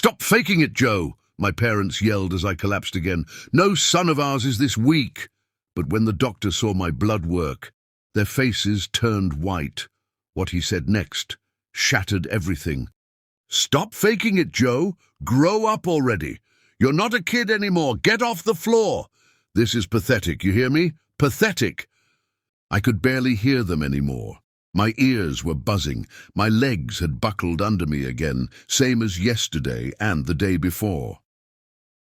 "Stop faking it, Joe," my parents yelled as I collapsed again. "No son of ours is this weak." But when the doctor saw my blood work, their faces turned white. What he said next shattered everything. "Stop faking it, Joe. Grow up already. You're not a kid anymore. Get off the floor. This is pathetic, you hear me? Pathetic." I could barely hear them anymore. My ears were buzzing. My legs had buckled under me again, same as yesterday and the day before.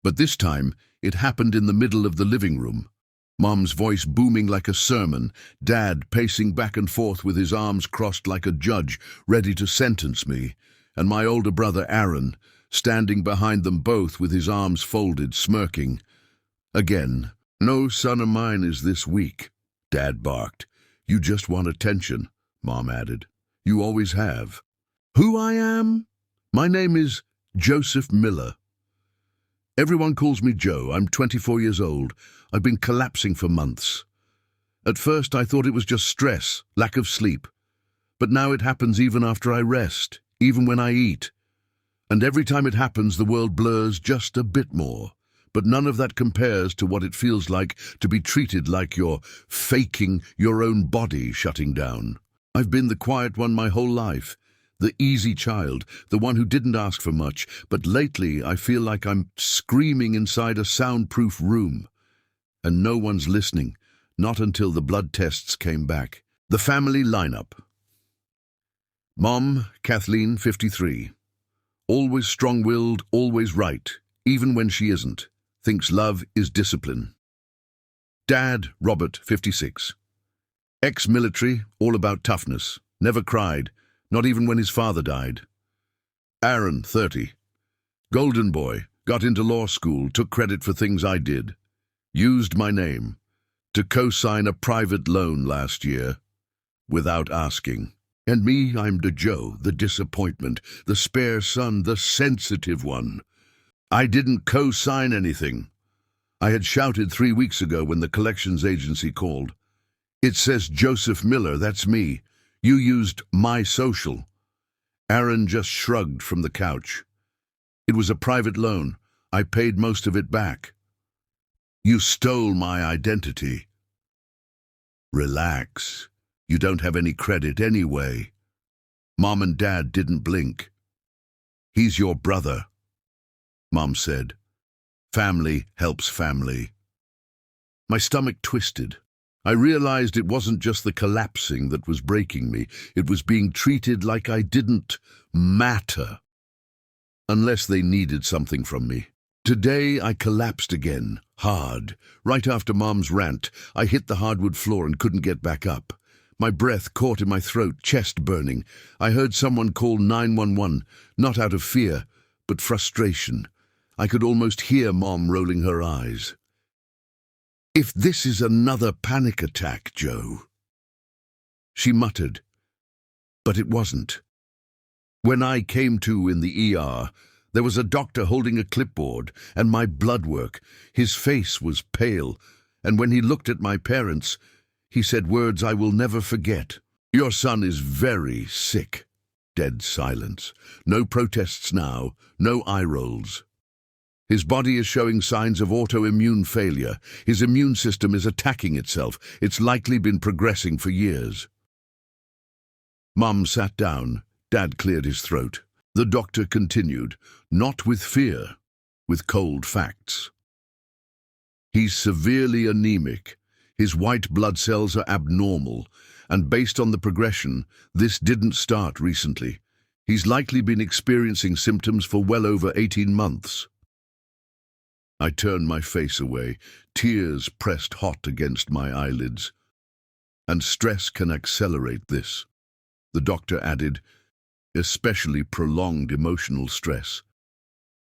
But this time, it happened in the middle of the living room. Mom's voice booming like a sermon, Dad pacing back and forth with his arms crossed like a judge, ready to sentence me, and my older brother Aaron, standing behind them both with his arms folded, smirking. Again, "No son of mine is this weak," Dad barked. "You just want attention," Mom added. "You always have." "Who I am? My name is Joseph Miller. Everyone calls me Joe. I'm 24 years old. I've been collapsing for months. At first I thought it was just stress, lack of sleep. But now it happens even after I rest, even when I eat. And every time it happens, the world blurs just a bit more. But none of that compares to what it feels like to be treated like you're faking your own body shutting down. I've been the quiet one my whole life, the easy child, the one who didn't ask for much, but lately I feel like I'm screaming inside a soundproof room. And no one's listening, not until the blood tests came back. The family lineup. Mom, Kathleen, 53. Always strong-willed, always right, even when she isn't. Thinks love is discipline. Dad, Robert, 56. Ex-military, all about toughness. Never cried, not even when his father died. Aaron, 30. Golden boy, got into law school, took credit for things I did. Used my name to co-sign a private loan last year, without asking. And me, I'm the Joe, the disappointment, the spare son, the sensitive one. I didn't co-sign anything. I had shouted 3 weeks ago when the collections agency called. "It says Joseph Miller, that's me. You used my social." Aaron just shrugged from the couch. "It was a private loan. I paid most of it back." "You stole my identity." "Relax. You don't have any credit anyway." Mom and Dad didn't blink. "He's your brother," Mom said. "Family helps family." My stomach twisted. I realized it wasn't just the collapsing that was breaking me. It was being treated like I didn't matter. Unless they needed something from me. Today I collapsed again, hard. Right after Mom's rant, I hit the hardwood floor and couldn't get back up. My breath caught in my throat, chest burning. I heard someone call 911, not out of fear, but frustration. I could almost hear Mom rolling her eyes. "If this is another panic attack, Joe," she muttered. But it wasn't. When I came to in the ER, there was a doctor holding a clipboard and my blood work. His face was pale, and when he looked at my parents, he said words I will never forget. "Your son is very sick." Dead silence. No protests now, no eye rolls. "His body is showing signs of autoimmune failure. His immune system is attacking itself. It's likely been progressing for years." Mom sat down. Dad cleared his throat. The doctor continued, not with fear, with cold facts. "He's severely anemic. His white blood cells are abnormal, and based on the progression, this didn't start recently. He's likely been experiencing symptoms for well over 18 months. I turned my face away, tears pressed hot against my eyelids. "And stress can accelerate this," the doctor added, "especially prolonged emotional stress."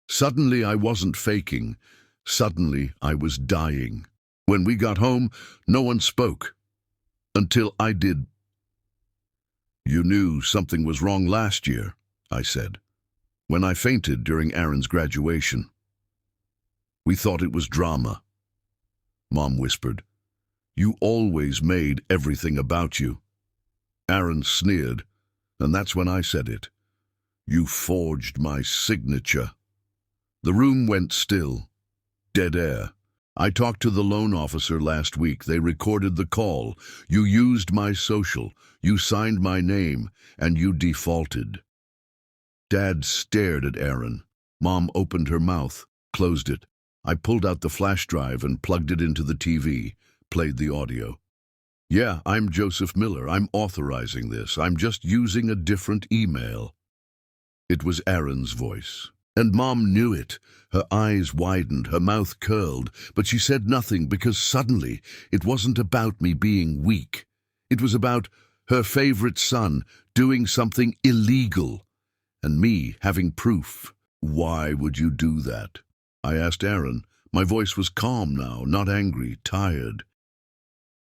Suddenly I wasn't faking. Suddenly I was dying. When we got home, no one spoke. Until I did. "You knew something was wrong last year," I said, "when I fainted during Aaron's graduation. We thought it was drama." Mom whispered, "You always made everything about you." Aaron sneered, and that's when I said it. "You forged my signature." The room went still. Dead air. I talked to the loan officer last week. They recorded the call. You used my social. You signed my name. And you defaulted. Dad stared at Aaron. Mom opened her mouth, closed it. I pulled out the flash drive and plugged it into the TV, played the audio. Yeah, I'm Joseph Miller. I'm authorizing this. I'm just using a different email. It was Aaron's voice. And Mom knew it. Her eyes widened, her mouth curled, but she said nothing because suddenly it wasn't about me being weak. It was about her favorite son doing something illegal, and me having proof. Why would you do that? I asked Aaron. My voice was calm now, not angry, tired.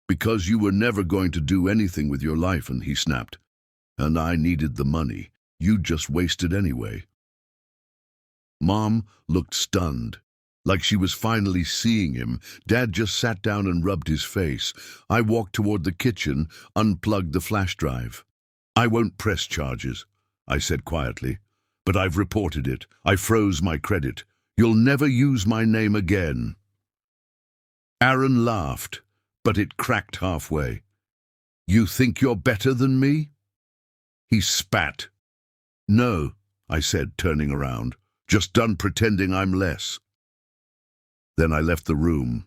Because you were never going to do anything with your life, and he snapped. And I needed the money. You'd just waste it anyway. Mom looked stunned, like she was finally seeing him. Dad just sat down and rubbed his face. I walked toward the kitchen, unplugged the flash drive. I won't press charges, I said quietly, but I've reported it. I froze my credit. You'll never use my name again. Aaron laughed, but it cracked halfway. You think you're better than me? He spat. No, I said, turning around. Just done pretending I'm less. Then I left the room.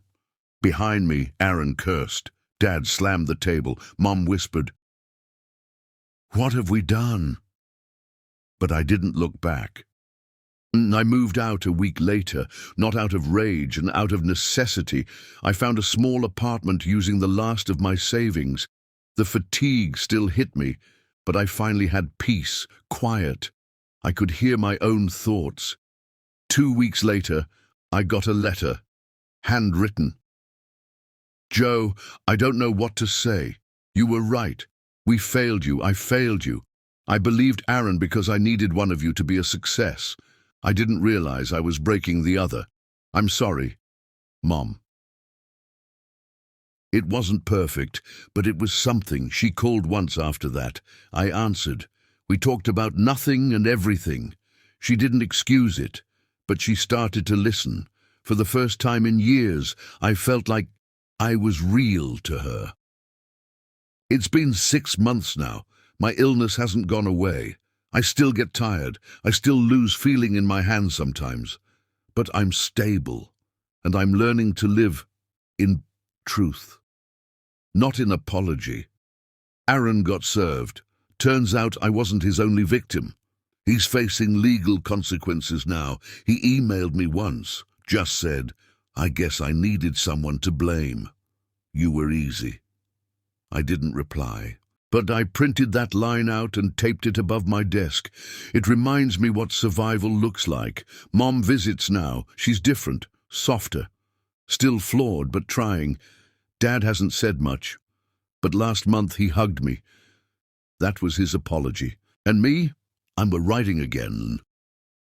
Behind me, Aaron cursed. Dad slammed the table. Mom whispered, "What have we done?" But I didn't look back. I moved out a week later, not out of rage and out of necessity. I found a small apartment using the last of my savings. The fatigue still hit me, but I finally had peace, quiet. I could hear my own thoughts. 2 weeks later, I got a letter, handwritten. Joe, I don't know what to say. You were right. We failed you. I failed you. I believed Aaron because I needed one of you to be a success. I didn't realize I was breaking the other. I'm sorry, Mom. It wasn't perfect, but it was something. She called once after that. I answered. We talked about nothing and everything. She didn't excuse it, but she started to listen. For the first time in years, I felt like I was real to her. It's been 6 months now. My illness hasn't gone away. I still get tired. I still lose feeling in my hands sometimes. But I'm stable, and I'm learning to live in truth, not in apology. Aaron got served. Turns out I wasn't his only victim. He's facing legal consequences now. He emailed me once, just said, I guess I needed someone to blame. You were easy. I didn't reply, but I printed that line out and taped it above my desk. It reminds me what survival looks like. Mom visits now. She's different, softer, still flawed but trying. Dad hasn't said much, but last month he hugged me. That was his apology. And me? I'm writing again,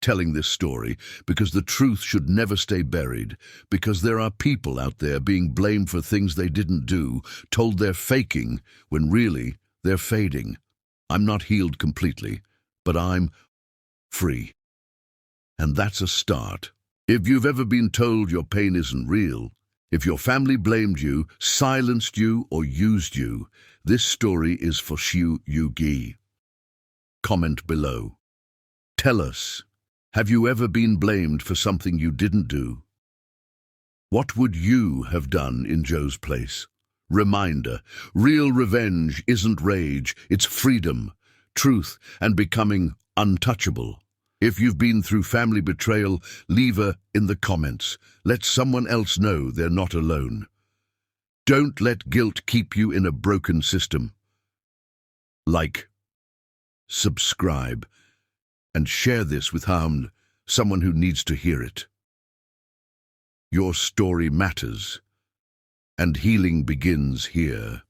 telling this story, because the truth should never stay buried, because there are people out there being blamed for things they didn't do, told they're faking, when really they're fading. I'm not healed completely, but I'm free. And that's a start. If you've ever been told your pain isn't real, if your family blamed you, silenced you, or used you, this story is for Shu Yugi. Comment below. Tell us, have you ever been blamed for something you didn't do? What would you have done in Joe's place? Reminder, real revenge isn't rage, it's freedom, truth, and becoming untouchable. If you've been through family betrayal, leave her in the comments. Let someone else know they're not alone. Don't let guilt keep you in a broken system. Like, subscribe, and share this with someone who needs to hear it. Your story matters, and healing begins here.